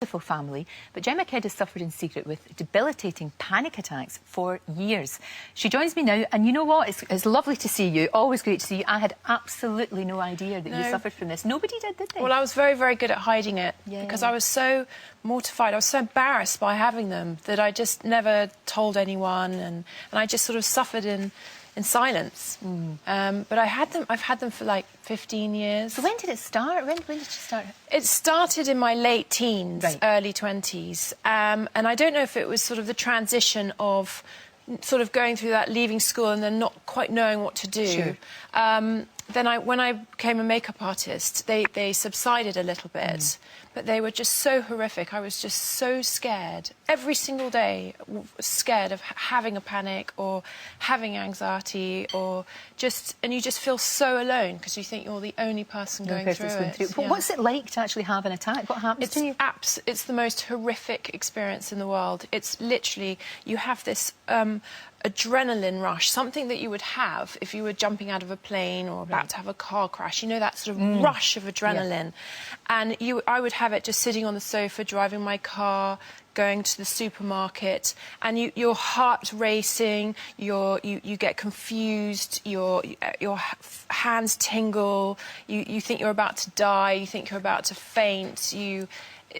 family, but Jemma Kidd has suffered in secret with debilitating panic attacks for years. She joins me now, and you know what? It's lovely to see you. Always great to see you. I had absolutely no idea that you suffered from this. Nobody did they? Well, I was very, very good at hiding it because I was so mortified. I was so embarrassed by having them that I just never told anyone, and I just sort of suffered in silence. But I've had them for like 15 years. So when did it start? When did you start? It started in my late teens, early 20s. And I don't know if it was sort of the transition of sort of going through that, leaving school and then not quite knowing what to do. Sure. Then when I became a makeup artist, they subsided a little bit, but they were just so horrific. I was just so scared every single day, scared of having a panic or having anxiety, or and you just feel so alone because you think you're the only person going through it. But what's it like to actually have an attack? What happens to you? It's the most horrific experience in the world. It's literally, you have this adrenaline rush, something that you would have if you were jumping out of a plane or about to have a car crash. You know, that sort of rush of adrenaline. And I would have it just sitting on the sofa, driving my car, going to the supermarket, and your heart's racing, you get confused, your hands tingle, you think you're about to die, you think you're about to faint,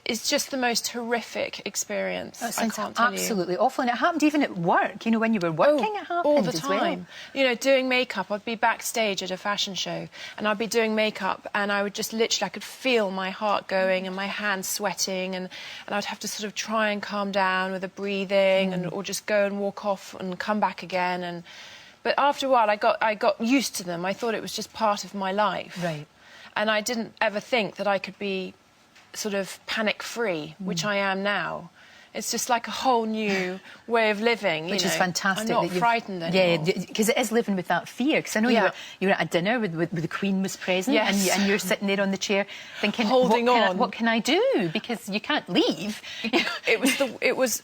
it's just the most horrific experience. That I can't tell you. Absolutely awful. And it happened even at work. You know, when you were working, it happened all the as time. Well. You know, doing makeup. I'd be backstage at a fashion show, and I'd be doing makeup, and I would just literally, I could feel my heart going and my hands sweating, and I'd have to sort of try and calm down with the breathing, or just go and walk off and come back again. But after a while, I got used to them. I thought it was just part of my life. Right. And I didn't ever think that I could be sort of panic-free, which I am now. It's just like a whole new way of living, which is fantastic. I'm not frightened anymore. Yeah, because it is living with that fear. Because I know you were at a dinner with the Queen was present, and you're sitting there on the chair thinking, holding on. What can I do? Because you can't leave. It was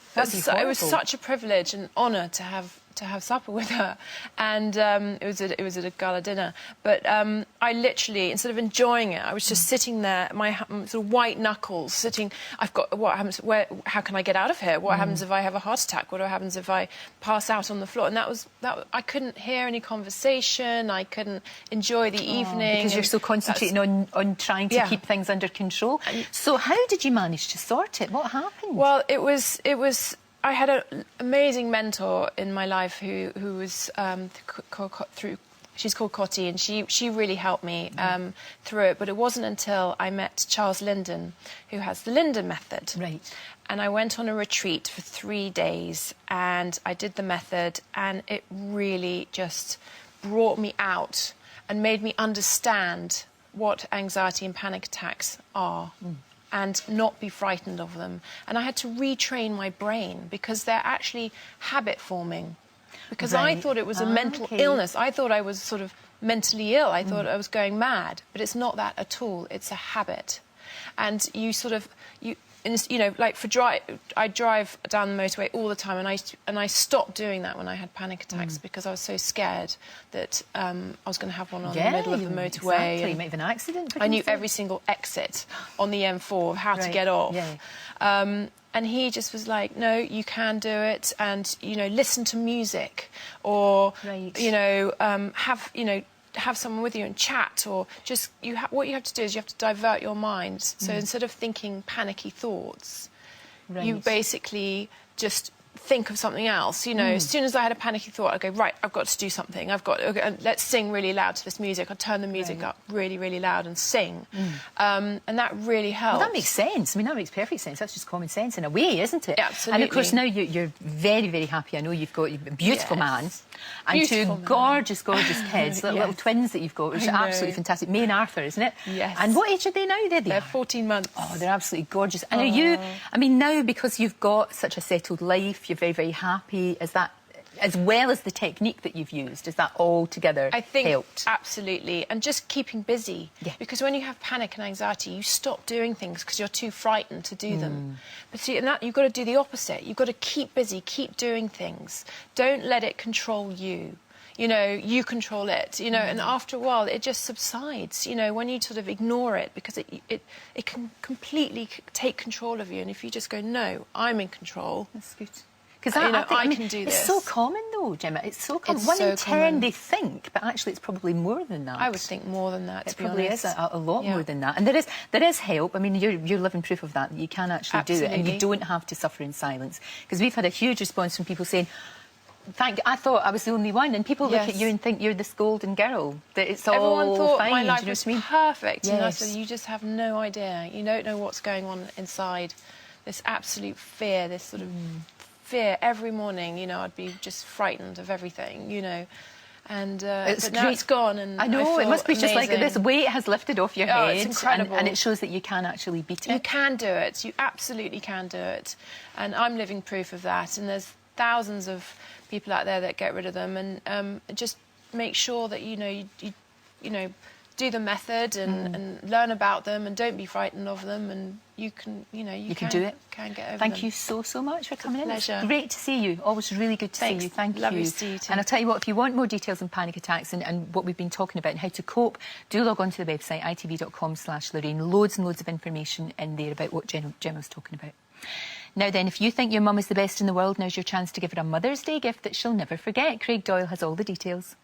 such a privilege and honour to have supper with her, and it was at a gala dinner. But I literally, instead of enjoying it, I was just sitting there, my sort of white knuckles, sitting. What happens? How can I get out of here? What happens if I have a heart attack? What happens if I pass out on the floor? And I couldn't hear any conversation. I couldn't enjoy the evening because you're so concentrating on trying to keep things under control. So how did you manage to sort it? What happened? Well, it was. I had an amazing mentor in my life who was she's called Cotty, and she really helped me through it. But it wasn't until I met Charles Linden, who has the Linden method. Right. And I went on a retreat for 3 days, and I did the method, and it really just brought me out and made me understand what anxiety and panic attacks are. And not be frightened of them. And I had to retrain my brain because they're actually habit forming. Because I thought it was a mental illness. I thought I was sort of mentally ill. I thought I was going mad. But it's not that at all. It's a habit. And you sort of, like I drive down the motorway all the time, and I stopped doing that when I had panic attacks because I was so scared that I was going to have one on the middle of the motorway. Exactly. You might have an accident. I knew every single exit on the M4 of how to get off. And he just was like, no, you can do it, and listen to music, or have someone with you and chat, or just what you have to do is you have to divert your mind. So instead of thinking panicky thoughts, you basically just think of something else. As soon as I had a panicky thought, I'd go, right, I've got to do something. Let's sing really loud to this music. I'd turn the music up really, really loud and sing. And that really helped. Well, that makes sense. I mean, that makes perfect sense. That's just common sense in a way, isn't it? Absolutely. And, of course, now you're very, very happy. I know you've got a beautiful man and beautiful two gorgeous kids, little twins that you've got, which are absolutely fantastic. May and Arthur, isn't it? Yes. And what age are they now? They're 14 months. Oh, they're absolutely gorgeous. And are you, I mean, now because you've got such a settled life, you're very, very happy, is that, as well as the technique that you've used, is that all together I think helped? Absolutely. And just keeping busy. Because when you have panic and anxiety, you stop doing things because you're too frightened to do them. But see, in that, you've got to do the opposite. You've got to keep busy, keep doing things. Don't let it control you. You know, you control it, you know, and after a while it just subsides, you know, when you sort of ignore it, because it can completely take control of you. And if you just go, no, I'm in control. That's good. Because I can do this. It's so common, though, Jemma. It's so common. It's 1 so in 10 common. they think, but actually it's probably more than that. I would think more than that, to be probably honest. is a lot more than that. And there is help. I mean, you're living proof of that. You can actually do it, and you don't have to suffer in silence. Because we've had a huge response from people saying, I thought I was the only one, and people look at you and think you're this golden girl, that it's Everyone all thought fine. my life do you know was what I mean? perfect, Yes. and I said, you just have no idea. You don't know what's going on inside. This absolute fear, this sort of fear every morning. You know, I'd be just frightened of everything. You know, and but now it's gone. And I know I it must be just like amazing. this weight has lifted off your head. It's incredible, and it shows that you can actually beat it. You can do it. You absolutely can do it, and I'm living proof of that. And there's thousands of people out there that get rid of them, and just make sure that you know do the method and learn about them, and don't be frightened of them, and you can do it. Can get over Thank them. you so much for coming in. Pleasure. It's great to see you. Always really good to see you. Thank you. Lovely to see you too. And I'll tell you what, if you want more details on panic attacks and what we've been talking about and how to cope, do log on to the website itv.com/Lorraine. Loads and loads of information in there about what Gemma's talking about. Now then, if you think your mum is the best in the world, now's your chance to give her a Mother's Day gift that she'll never forget. Craig Doyle has all the details.